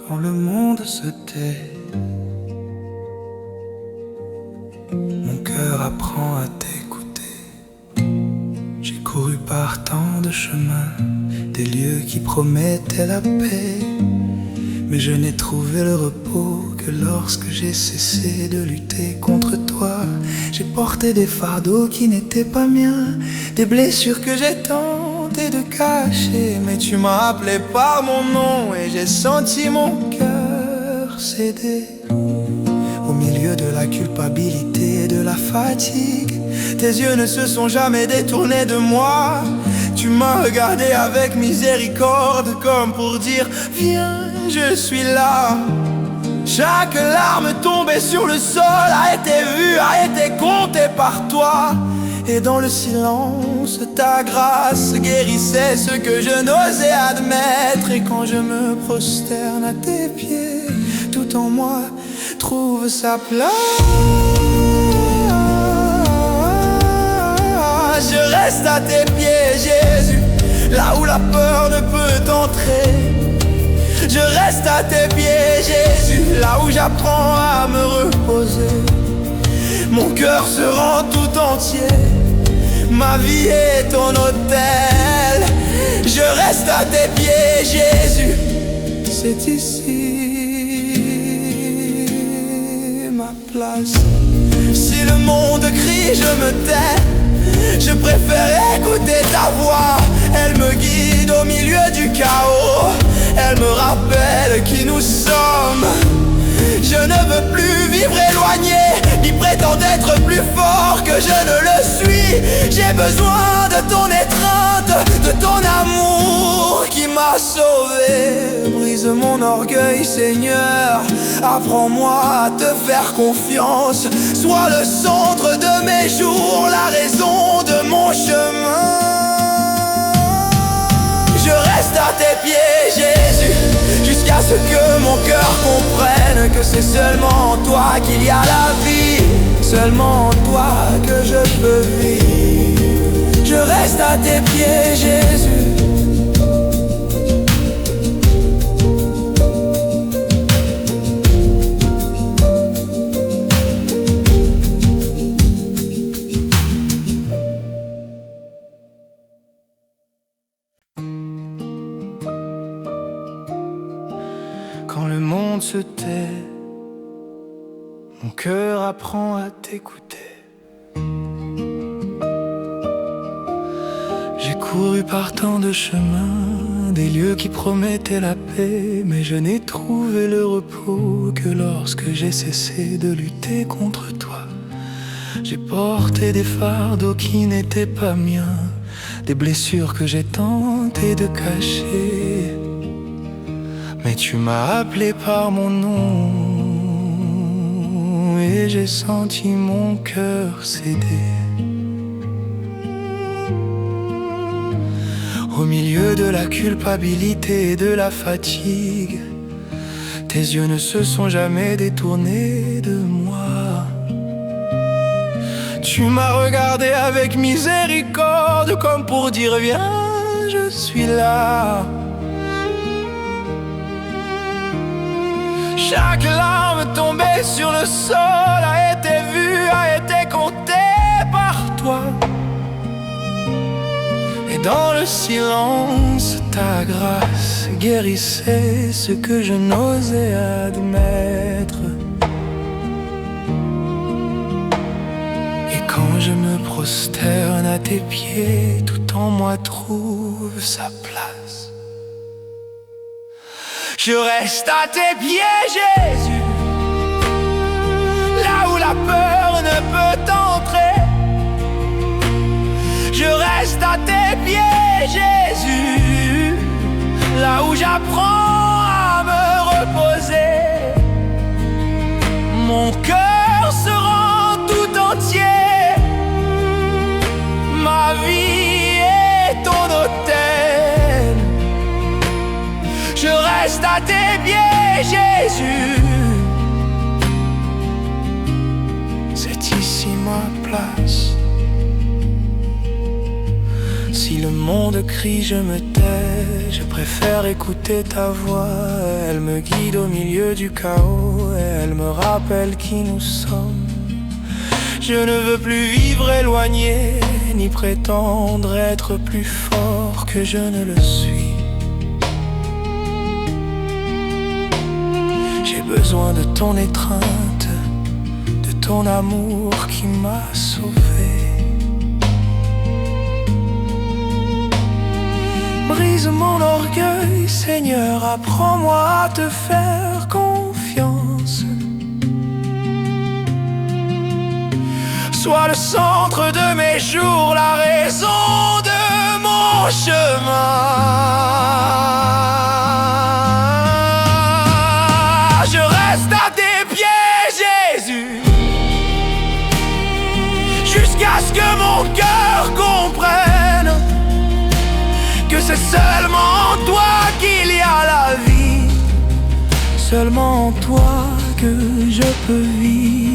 quand le monde se tait. Mon cœur apprend à t'écouter. J'ai couru par tant de chemins, des lieux qui promettaient la paix, mais je n'ai trouvé le repos que lorsque j'ai cessé de lutter contre toi. J'ai porté des fardeaux qui n'étaient pas miens, des blessures que j'ai tenté de cacher, mais tu m'as appelé par mon nom et j'ai senti mon cœur céder. Au milieu de la culpabilité et de la fatigue, tes yeux ne se sont jamais détournés de moi. Tu m'as regardé avec miséricorde, comme pour dire viens, je suis là. Chaque larme tombée sur le sol a été vue, a été comptée par toi. Et dans le silence, ta grâce guérissait ce que je n'osais admettre. Et quand je me prosterne à tes pieds, tout en moi trouve sa place. Je reste à tes pieds, Jésus, là où la peur ne peut entrer. Je reste à tes pieds, Jésus, là où j'apprends à me reposer. Mon cœur se rend tout entier, ma vie est ton autel. Je reste à tes pieds, Jésus, c'est ici ma place. Si le monde crie, je me tais. Je préfère écouter ta voix. Elle me guide au milieu du chaos. Elle me rappelle qui nous sommes. Je ne veux plus vivre éloigné, ni prétendre être plus fort que je ne le suis. J'ai besoin de ton étreinte, de ton amour qui m'a sauvé. Brise mon orgueil, Seigneur. Apprends-moi à te faire confiance. Sois le centre de mes jours, la raison de mon chemin. Je reste à tes pieds, Jésus, jusqu'à ce que mon cœur comprenne que c'est seulement en toi qu'il y a la vie, seulement en toi que je peux vivre. Je reste à tes pieds, Jésus. Quand le monde se tait, mon cœur apprend à t'écouter. J'ai couru par tant de chemins, des lieux qui promettaient la paix, mais je n'ai trouvé le repos que lorsque j'ai cessé de lutter contre toi. J'ai porté des fardeaux qui n'étaient pas miens, des blessures que j'ai tenté de cacher, mais tu m'as appelé par mon nom et j'ai senti mon cœur céder. Au milieu de la culpabilité et de la fatigue, tes yeux ne se sont jamais détournés de moi. Tu m'as regardé avec miséricorde, comme pour dire viens, je suis là. Chaque larme tombée sur le sol a été vue, a été comptée par toi. Et dans le silence, ta grâce guérissait ce que je n'osais admettre. Et quand je me prosterne à tes pieds, tout en moi trouve sa place. Je reste à tes pieds, Jésus, là où la peur ne peut entrer. Je reste à tes pieds, Jésus, là où j'apprends à me reposer. Mon cœur se rend tout entier, ma vie est ton autel. Je reste à tes pieds, Jésus, c'est ici ma place. Si le monde crie, je me tais, je préfère écouter ta voix. Elle me guide au milieu du chaos, elle me rappelle qui nous sommes. Je ne veux plus vivre éloigné, ni prétendre être plus fort que je ne le suis. J'ai besoin de ton étreinte, de ton amour qui m'a sauvé. Brise mon orgueil, Seigneur, apprends-moi à te faire confiance. Sois le centre de mes jours, la raison de mon chemin. Je reste à tes pieds, Jésus, jusqu'à ce que mon cœur comprenne que c'est seulement en toi qu'il y a la vie, seulement en toi que je peux vivre.